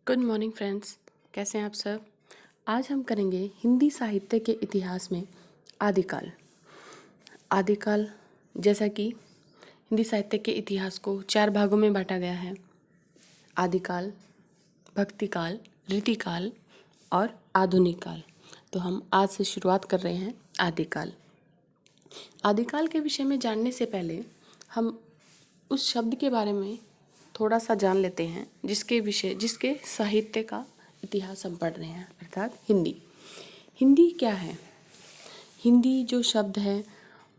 Good morning friends, कैसे हैं आप सब। आज हम करेंगे हिंदी साहित्य के इतिहास में आदिकाल। आदिकाल जैसा कि हिंदी साहित्य के इतिहास को 4 भागों में बांटा गया है। आदिकाल, भक्तिकाल, रीतिकाल और आधुनिक काल। तो हम आज से शुरुआत कर रहे हैं आदिकाल। आदिकाल के विषय में जानने से पहले हम उस शब्द के बारे में थोड़ा सा जान लेते हैं जिसके साहित्य का इतिहास हम पढ़ रहे हैं, अर्थात हिंदी। हिंदी क्या है? हिंदी जो शब्द है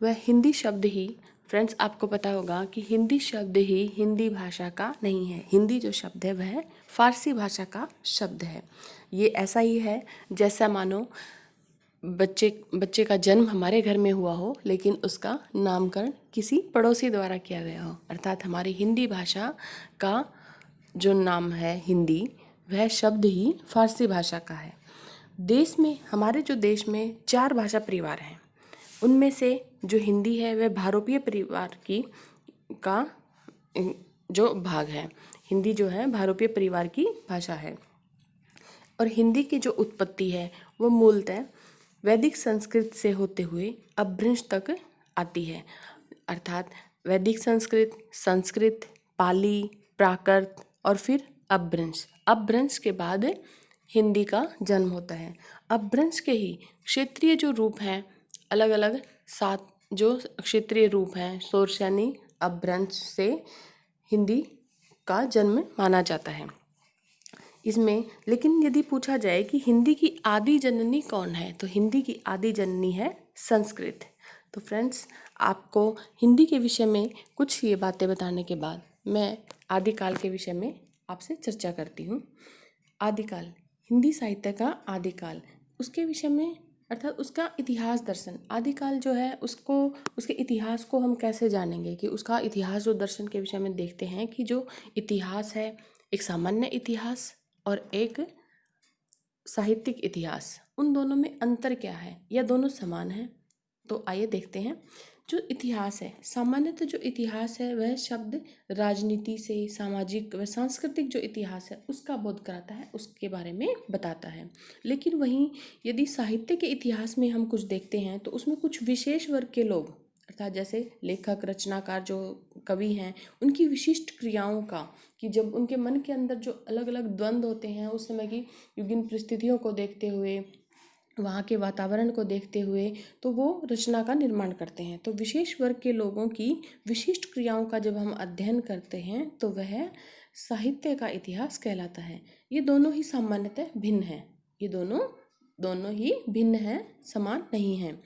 वह हिंदी शब्द ही, फ्रेंड्स आपको पता होगा कि हिंदी शब्द ही हिंदी भाषा का नहीं है। हिंदी जो शब्द है वह फारसी भाषा का शब्द है। ये ऐसा ही है जैसा मानो बच्चे का जन्म हमारे घर में हुआ हो लेकिन उसका नामकरण किसी पड़ोसी द्वारा किया गया हो। अर्थात हमारी हिंदी भाषा का जो नाम है हिंदी, वह शब्द ही फारसी भाषा का है। हमारे जो देश में 4 भाषा परिवार हैं, उनमें से जो हिंदी है वह भारोपीय परिवार का जो भाग है। हिंदी जो है भारोपीय परिवार की भाषा है और हिंदी की जो उत्पत्ति है वो मूलतः वैदिक संस्कृत से होते हुए अपभ्रंश तक आती है। अर्थात वैदिक संस्कृत, पाली, प्राकृत और फिर अपभ्रंश। अपभ्रंश के बाद हिंदी का जन्म होता है। अपभ्रंश के ही क्षेत्रीय जो रूप हैं, अलग अलग 7 जो क्षेत्रीय रूप हैं, शोरशैनी अपभ्रंश से हिंदी का जन्म माना जाता है। इसमें लेकिन यदि पूछा जाए कि हिंदी की आदि जननी कौन है, तो हिंदी की आदि जननी है संस्कृत। तो फ्रेंड्स, आपको हिंदी के विषय में कुछ ये बातें बताने के बाद मैं आदिकाल के विषय में आपसे चर्चा करती हूँ। आदिकाल, हिंदी साहित्य का आदिकाल, उसके विषय में अर्थात उसका इतिहास दर्शन। आदिकाल जो है उसके इतिहास को हम कैसे जानेंगे कि उसका इतिहास जो दर्शन के विषय में देखते हैं कि जो इतिहास है, एक सामान्य इतिहास और एक साहित्यिक इतिहास, उन दोनों में अंतर क्या है या दोनों समान हैं। तो आइए देखते हैं। जो इतिहास है, सामान्यतः जो इतिहास है वह शब्द राजनीति से सामाजिक व सांस्कृतिक जो इतिहास है उसका बोध कराता है, उसके बारे में बताता है। लेकिन वहीं यदि साहित्य के इतिहास में हम कुछ देखते हैं तो उसमें कुछ विशेष वर्ग के लोग, अर्थात जैसे लेखक, रचनाकार, जो कवि हैं, उनकी विशिष्ट क्रियाओं का, कि जब उनके मन के अंदर जो अलग अलग द्वंद्व होते हैं उस समय की विभिन्न परिस्थितियों को देखते हुए, वहाँ के वातावरण को देखते हुए, तो वो रचना का निर्माण करते हैं। तो विशेष वर्ग के लोगों की विशिष्ट क्रियाओं का जब हम अध्ययन करते हैं तो वह साहित्य का इतिहास कहलाता है। ये दोनों ही सामान्यतः भिन्न हैं। ये दोनों ही भिन्न हैं, समान नहीं हैं।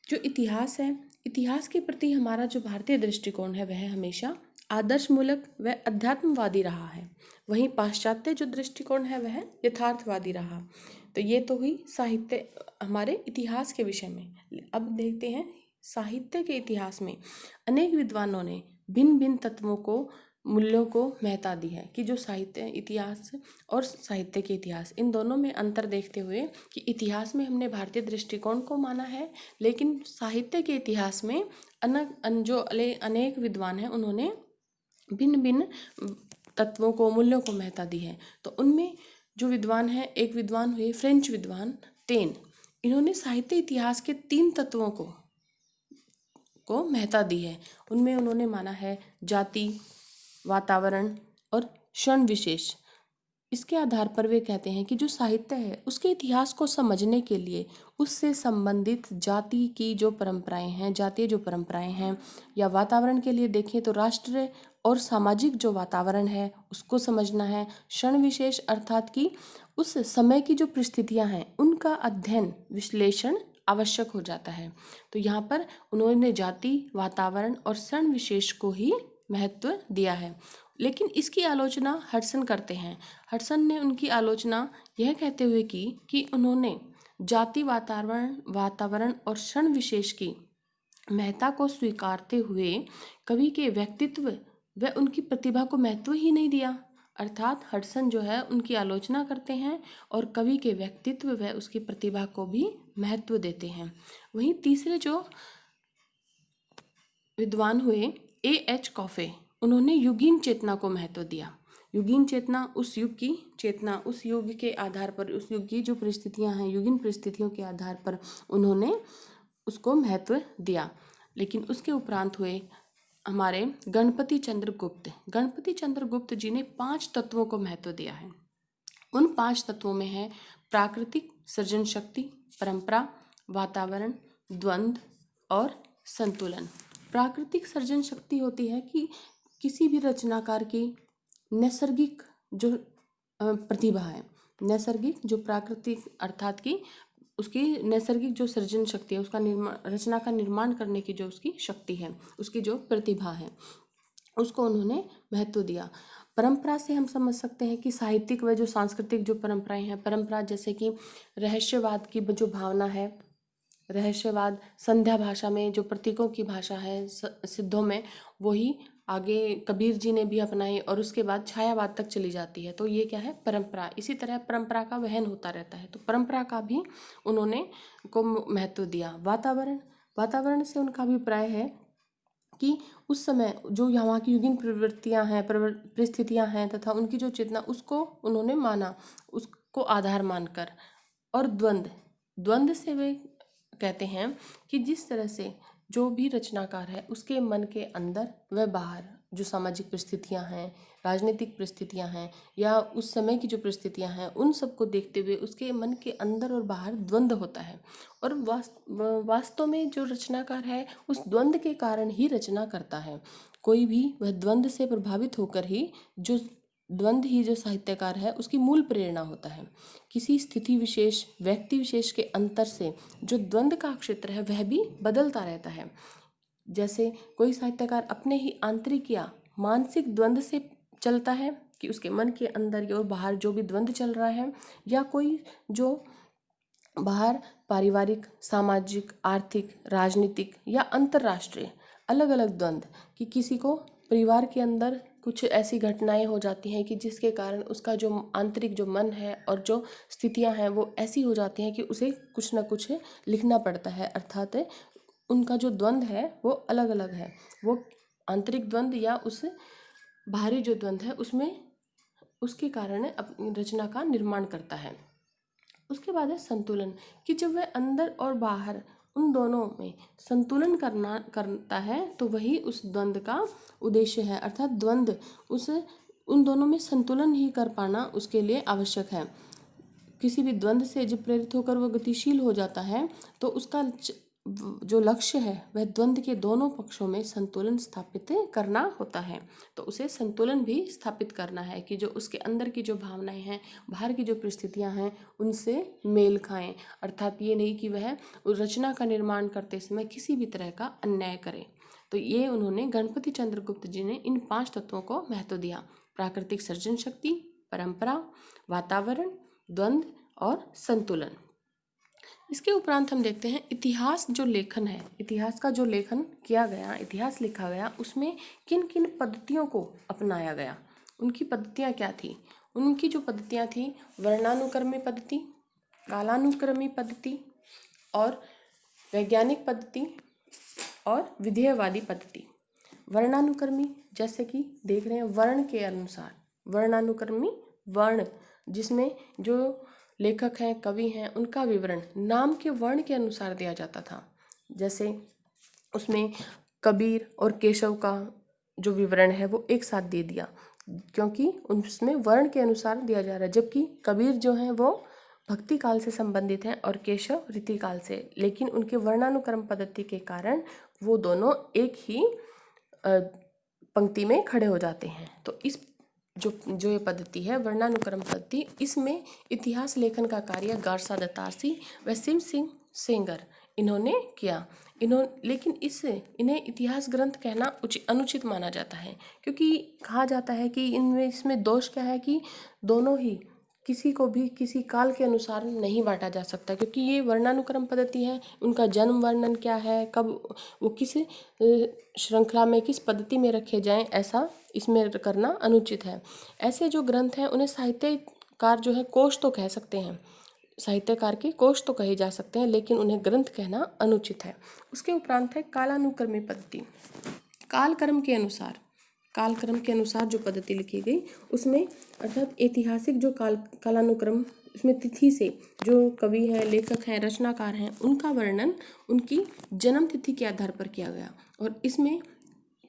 जो इतिहास है, इतिहास के प्रति हमारा जो भारतीय दृष्टिकोण है वह हमेशा आदर्शमूलक व अध्यात्मवादी रहा है। वहीं पाश्चात्य जो दृष्टिकोण है वह यथार्थवादी रहा। तो ये तो हुई साहित्य हमारे इतिहास के विषय में। अब देखते हैं साहित्य के इतिहास में अनेक विद्वानों ने भिन्न भिन्न तत्वों को, मूल्यों को महत्ता दी है कि जो साहित्य इतिहास और साहित्य के इतिहास, इन दोनों में अंतर देखते हुए कि इतिहास में हमने भारतीय दृष्टिकोण को माना है, लेकिन साहित्य के इतिहास में अनेक विद्वान हैं, उन्होंने भिन्न भिन्न तत्वों को, मूल्यों को महत्ता दी है। तो उनमें जो विद्वान हैं, एक विद्वान हुए फ्रेंच विद्वान टेन। इन्होंने साहित्य इतिहास के 3 तत्वों को महत्ता दी है। उनमें उन्होंने माना है जाति, वातावरण और क्षण विशेष। इसके आधार पर वे कहते हैं कि जो साहित्य है उसके इतिहास को समझने के लिए उससे संबंधित जाति की जो परंपराएं हैं, जातीय जो परंपराएं हैं, या वातावरण के लिए देखें तो राष्ट्र और सामाजिक जो वातावरण है उसको समझना है। क्षण विशेष अर्थात कि उस समय की जो परिस्थितियां हैं उनका अध्ययन, विश्लेषण आवश्यक हो जाता है। तो यहाँ पर उन्होंने जाति, वातावरण और क्षण विशेष को ही महत्व दिया है। लेकिन इसकी आलोचना हडसन करते हैं। हडसन ने उनकी आलोचना यह कहते हुए की कि उन्होंने जाति, वातावरण और क्षण विशेष की महत्ता को स्वीकारते हुए कवि के व्यक्तित्व व उनकी प्रतिभा को महत्व ही नहीं दिया। अर्थात हडसन जो है उनकी आलोचना करते हैं और कवि के व्यक्तित्व व उसकी प्रतिभा को भी महत्व देते हैं। वहीं तीसरे जो विद्वान हुए एएच कॉफे, उन्होंने युगीन चेतना को महत्व दिया। युगीन चेतना उस युग की चेतना, उस युग के आधार पर, उस युग की जो परिस्थितियां हैं, युगीन परिस्थितियों के आधार पर उन्होंने उसको महत्व दिया। लेकिन उसके उपरांत हुए हमारे गणपति चंद्र गुप्त। गणपति चंद्र गुप्त जी ने 5 तत्वों को महत्व दिया है। उन 5 तत्वों में है प्राकृतिक सृजन शक्ति, परंपरा, वातावरण, द्वंद्व और संतुलन। प्राकृतिक सृजन शक्ति होती है कि किसी भी रचनाकार की नैसर्गिक जो प्रतिभा है, नैसर्गिक जो प्राकृतिक अर्थात कि उसकी नैसर्गिक जो सृजन शक्ति है, उसका रचना का निर्माण करने की जो उसकी शक्ति है, उसकी जो प्रतिभा है, उसको उन्होंने महत्व दिया। परंपरा से हम समझ सकते हैं कि साहित्यिक व जो सांस्कृतिक जो परंपराएं हैं, परंपरा जैसे कि रहस्यवाद की जो भावना है, रहस्यवाद संध्या भाषा में जो प्रतीकों की भाषा है, सिद्धों में, वही आगे कबीर जी ने भी अपनाई और उसके बाद छायावाद तक चली जाती है। तो ये क्या है? परंपरा। इसी तरह परंपरा का वहन होता रहता है, तो परंपरा का भी उन्होंने को महत्व दिया। वातावरण, वातावरण से उनका अभिप्राय है कि उस समय जो यहाँ की युगीन प्रवृत्तियाँ हैं, परिस्थितियाँ हैं तथा उनकी जो चेतना, उसको उन्होंने माना, उसको आधार मानकर। और द्वंद्व, द्वंद्व से वे कहते हैं कि जिस तरह से जो भी रचनाकार है उसके मन के अंदर व बाहर जो सामाजिक परिस्थितियाँ हैं, राजनीतिक परिस्थितियाँ हैं या उस समय की जो परिस्थितियाँ हैं, उन सबको देखते हुए उसके मन के अंदर और बाहर द्वंद्व होता है। और वास्तव में जो रचनाकार है उस द्वंद्व के कारण ही रचना करता है। कोई भी वह द्वंद्व से प्रभावित होकर ही, जो द्वंद्व ही जो साहित्यकार है उसकी मूल प्रेरणा होता है। किसी स्थिति विशेष, व्यक्ति विशेष के अंतर से जो द्वंद्व का क्षेत्र है वह भी बदलता रहता है। जैसे कोई साहित्यकार अपने ही आंतरिक या मानसिक द्वंद्व से चलता है कि उसके मन के अंदर और बाहर जो भी द्वंद्व चल रहा है, या कोई जो बाहर पारिवारिक, सामाजिक, आर्थिक, राजनीतिक या अंतर्राष्ट्रीय अलग अलग द्वंद्व, कि किसी को परिवार के अंदर कुछ ऐसी घटनाएं हो जाती हैं कि जिसके कारण उसका जो आंतरिक जो मन है और जो स्थितियां हैं वो ऐसी हो जाती हैं कि उसे कुछ ना कुछ लिखना पड़ता है। अर्थात उनका जो द्वंद्व है वो अलग अलग है। वो आंतरिक द्वंद्व या उस बाहरी जो द्वंद्व है उसमें उसके कारण अपनी रचना का निर्माण करता है। उसके बाद है संतुलन, कि जब वह अंदर और बाहर उन दोनों में संतुलन करता है तो वही उस द्वंद्व का उद्देश्य है। अर्थात द्वंद्व उन दोनों में संतुलन ही कर पाना उसके लिए आवश्यक है। किसी भी द्वंद्व से जब प्रेरित होकर वो गतिशील हो जाता है तो उसका जो लक्ष्य है वह द्वंद्व के दोनों पक्षों में संतुलन स्थापित करना होता है। तो उसे संतुलन भी स्थापित करना है कि जो उसके अंदर की जो भावनाएं हैं, बाहर की जो परिस्थितियां हैं, उनसे मेल खाएं। अर्थात ये नहीं कि वह रचना का निर्माण करते समय किसी भी तरह का अन्याय करे। तो ये उन्होंने, गणपति चंद्र गुप्त जी ने इन 5 तत्वों को महत्व दिया: प्राकृतिक सृजन शक्ति, परंपरा, वातावरण, द्वंद्व और संतुलन। इसके उपरांत हम देखते हैं इतिहास जो लेखन है, इतिहास का जो लेखन किया गया, इतिहास लिखा गया, उसमें किन किन पद्धतियों को अपनाया गया। उनकी पद्धतियाँ क्या थी? उनकी जो पद्धतियाँ थी, वर्णानुक्रमी पद्धति, कालानुक्रमी पद्धति और वैज्ञानिक पद्धति और विधेयवादी पद्धति। वर्णानुक्रमी जैसे कि देख रहे हैं, वर्ण के अनुसार, वर्णानुक्रमी वर्ण जिसमें जो लेखक हैं, कवि हैं, उनका विवरण नाम के वर्ण के अनुसार दिया जाता था। जैसे उसमें कबीर और केशव का जो विवरण है वो एक साथ दे दिया, क्योंकि उसमें वर्ण के अनुसार दिया जा रहा है। जबकि कबीर जो हैं वो भक्ति काल से संबंधित हैं और केशव रीतिकाल से, लेकिन उनके वर्णानुक्रम पद्धति के कारण वो दोनों एक ही पंक्ति में खड़े हो जाते हैं। तो इस जो ये पद्धति है, वर्णानुक्रम पद्धति, इसमें इतिहास लेखन का कार्य गारसा दत्तासी व सिम सिंह सेंगर इन्होंने किया। लेकिन इन्हें इतिहास ग्रंथ कहना अनुचित माना जाता है, क्योंकि कहा जाता है कि इसमें दोष क्या है कि दोनों ही किसी को भी किसी काल के अनुसार नहीं बांटा जा सकता, क्योंकि ये वर्णानुक्रम पद्धति है। उनका जन्म वर्णन क्या है, कब वो किस श्रृंखला में, किस पद्धति में रखे जाएं, ऐसा इसमें करना अनुचित है। ऐसे जो ग्रंथ हैं उन्हें साहित्यकार जो है कोश तो कह सकते हैं, साहित्यकार के कोश तो कहे जा सकते हैं, लेकिन उन्हें ग्रंथ कहना अनुचित है। उसके उपरांत है कालानुक्रमी पद्धति। कालक्रम के अनुसार कालक्रम के अनुसार जो पद्धति लिखी गई उसमें, अर्थात ऐतिहासिक जो कालानुक्रम, उसमें तिथि से जो कवि हैं, लेखक हैं, रचनाकार हैं, उनका वर्णन उनकी जन्म तिथि के आधार पर किया गया। और इसमें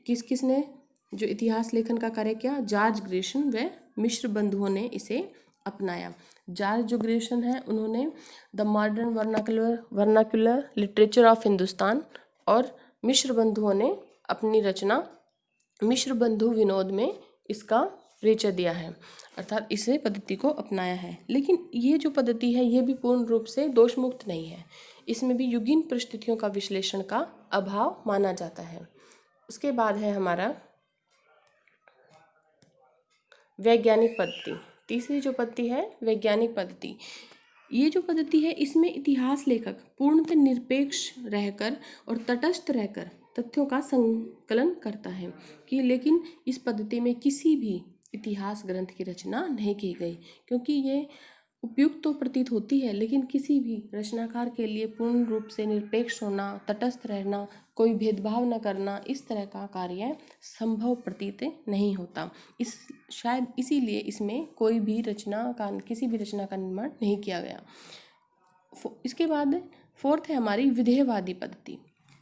किस किस ने जो इतिहास लेखन का कार्य किया? जॉर्ज ग्रेशन व मिश्र बंधुओं ने इसे अपनाया। जॉर्ज जो ग्रेशन है, उन्होंने the modern vernacular literature of Hindustan, और मिश्र बंधुओं ने अपनी रचना मिश्र बंधु विनोद में इसका परिचय दिया है, अर्थात इसे पद्धति को अपनाया है। लेकिन ये जो पद्धति है ये भी पूर्ण रूप से दोषमुक्त नहीं है, इसमें भी युगीन परिस्थितियों का विश्लेषण का अभाव माना जाता है। उसके बाद है हमारा वैज्ञानिक पद्धति। तीसरी जो पद्धति है वैज्ञानिक पद्धति। ये जो पद्धति है इसमें इतिहास लेखक पूर्णतः निरपेक्ष रहकर और तटस्थ रहकर तथ्यों का संकलन करता है कि, लेकिन इस पद्धति में किसी भी इतिहास ग्रंथ की रचना नहीं की गई, क्योंकि ये उपयुक्त तो प्रतीत होती है, लेकिन किसी भी रचनाकार के लिए पूर्ण रूप से निरपेक्ष होना, तटस्थ रहना, कोई भेदभाव न करना, इस तरह का कार्य संभव प्रतीत नहीं होता। शायद इसीलिए इसमें कोई भी किसी भी रचना का निर्माण नहीं किया गया। इसके बाद फोर्थ है हमारी विधेयवादी पद्धति।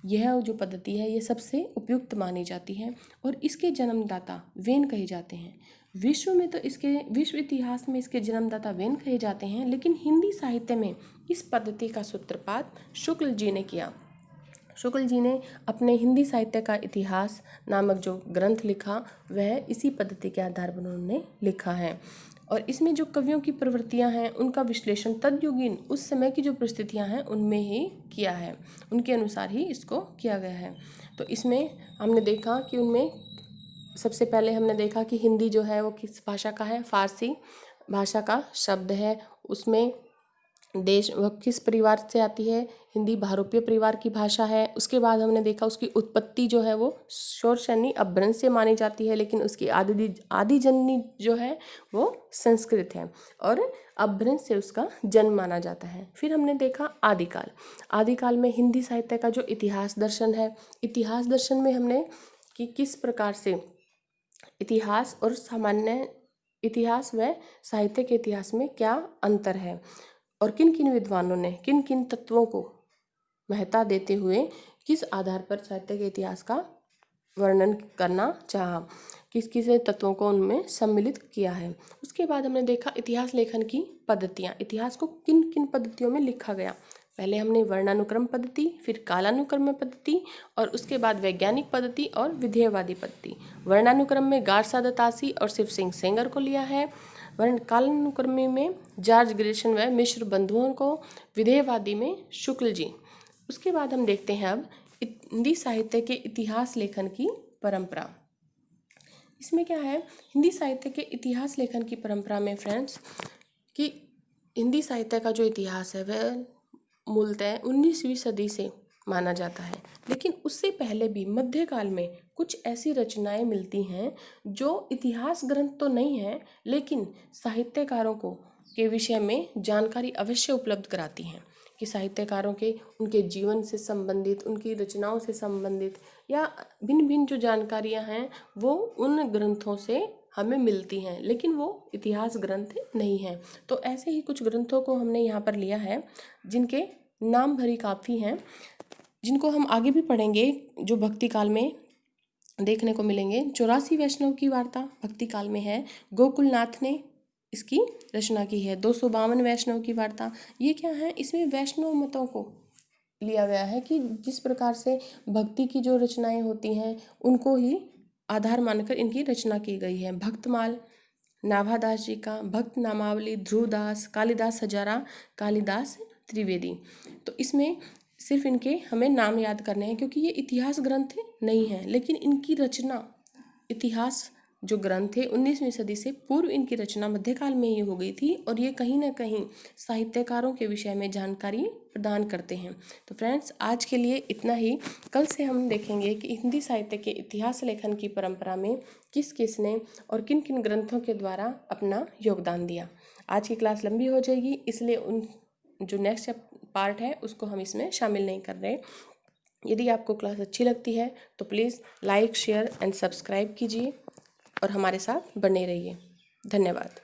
यह जो पद्धति है ये सबसे उपयुक्त मानी जाती है और इसके जन्मदाता वेन कहे जाते हैं। विश्व इतिहास में इसके जन्मदाता वेन कहे जाते हैं, लेकिन हिंदी साहित्य में इस पद्धति का सूत्रपात शुक्ल जी ने किया। शुक्ल जी ने अपने हिंदी साहित्य का इतिहास नामक जो ग्रंथ लिखा वह इसी पद्धति के आधार पर उन्होंने लिखा है। और इसमें जो कवियों की प्रवृत्तियां हैं उनका विश्लेषण तद्युगीन उस समय की जो परिस्थितियां हैं उनमें ही किया है, उनके अनुसार ही इसको किया गया है। तो इसमें हमने देखा कि उनमें सबसे पहले हमने देखा कि हिंदी जो है वो किस भाषा का है? फारसी भाषा का शब्द है। उसमें देश वह किस परिवार से आती है? हिंदी बहुरूपीय परिवार की भाषा है। उसके बाद हमने देखा उसकी उत्पत्ति जो है वो शौरसेनी अपभ्रंश से मानी जाती है, लेकिन उसकी आदि जननी जो है वो संस्कृत है और अपभ्रंश से उसका जन्म माना जाता है। फिर हमने देखा आदिकाल। आदिकाल में हिंदी साहित्य का जो इतिहास दर्शन है, इतिहास दर्शन में हमने कि किस प्रकार से इतिहास और सामान्य इतिहास व साहित्य के इतिहास में क्या अंतर है और किन किन विद्वानों ने किन किन तत्वों को महत्ता देते हुए किस आधार पर साहित्य के इतिहास का वर्णन करना चाहा, किस किस तत्वों को उनमें सम्मिलित किया है। उसके बाद हमने देखा इतिहास लेखन की पद्धतियाँ, इतिहास को किन किन पद्धतियों में लिखा गया। पहले हमने वर्णानुक्रम पद्धति, फिर कालानुक्रम पद्धति और उसके बाद वैज्ञानिक पद्धति और विधेयवादी पद्धति। वर्णानुक्रम में गारसा दत्तासी और शिव सिंह सेंगर को लिया है, कालानुक्रम में जॉर्ज ग्रेशन व मिश्र बंधुओं को, विधेयवादी में शुक्ल जी। उसके बाद हम देखते हैं अब हिंदी साहित्य के इतिहास लेखन की परंपरा। इसमें क्या है? हिंदी साहित्य के इतिहास लेखन की परंपरा में फ्रेंड्स कि हिंदी साहित्य का जो इतिहास है वह मूलतः 19वीं सदी से माना जाता है, लेकिन उससे पहले भी मध्यकाल में कुछ ऐसी रचनाएं मिलती हैं जो इतिहास ग्रंथ तो नहीं है, लेकिन साहित्यकारों को के विषय में जानकारी अवश्य उपलब्ध कराती हैं कि साहित्यकारों के उनके जीवन से संबंधित, उनकी रचनाओं से संबंधित या भिन्न भिन्न जो जानकारियां हैं वो उन ग्रंथों से हमें मिलती हैं, लेकिन वो इतिहास ग्रंथ नहीं हैं। तो ऐसे ही कुछ ग्रंथों को हमने यहाँ पर लिया है जिनके नाम भरी काफ़ी हैं, जिनको हम आगे भी पढ़ेंगे, जो भक्ति काल में देखने को मिलेंगे। 84 वैष्णव की वार्ता भक्ति काल में है, गोकुलनाथ ने इसकी रचना की है। 252 वैष्णव की वार्ता, ये क्या है? इसमें वैष्णव मतों को लिया गया है कि जिस प्रकार से भक्ति की जो रचनाएं होती हैं उनको ही आधार मानकर इनकी रचना की गई है। भक्तमाल नाभादास जी का, भक्त नामावली ध्रुवदास, कालिदास हजारा, कालिदास त्रिवेदी। तो इसमें सिर्फ इनके हमें नाम याद करने हैं क्योंकि ये इतिहास ग्रंथ नहीं है, लेकिन इनकी रचना इतिहास जो ग्रंथ थे 19वीं सदी से पूर्व इनकी रचना मध्यकाल में ही हो गई थी और ये कहीं ना कहीं साहित्यकारों के विषय में जानकारी प्रदान करते हैं। तो फ्रेंड्स आज के लिए इतना ही। कल से हम देखेंगे कि हिंदी साहित्य के इतिहास लेखन की परंपरा में किस किस ने और किन किन ग्रंथों के द्वारा अपना योगदान दिया। आज की क्लास लंबी हो जाएगी, इसलिए उन जो नेक्स्ट पार्ट है उसको हम इसमें शामिल नहीं कर रहे। यदि आपको क्लास अच्छी लगती है तो please like, share and subscribe कीजिए। और हमारे साथ बने रहिए। धन्यवाद।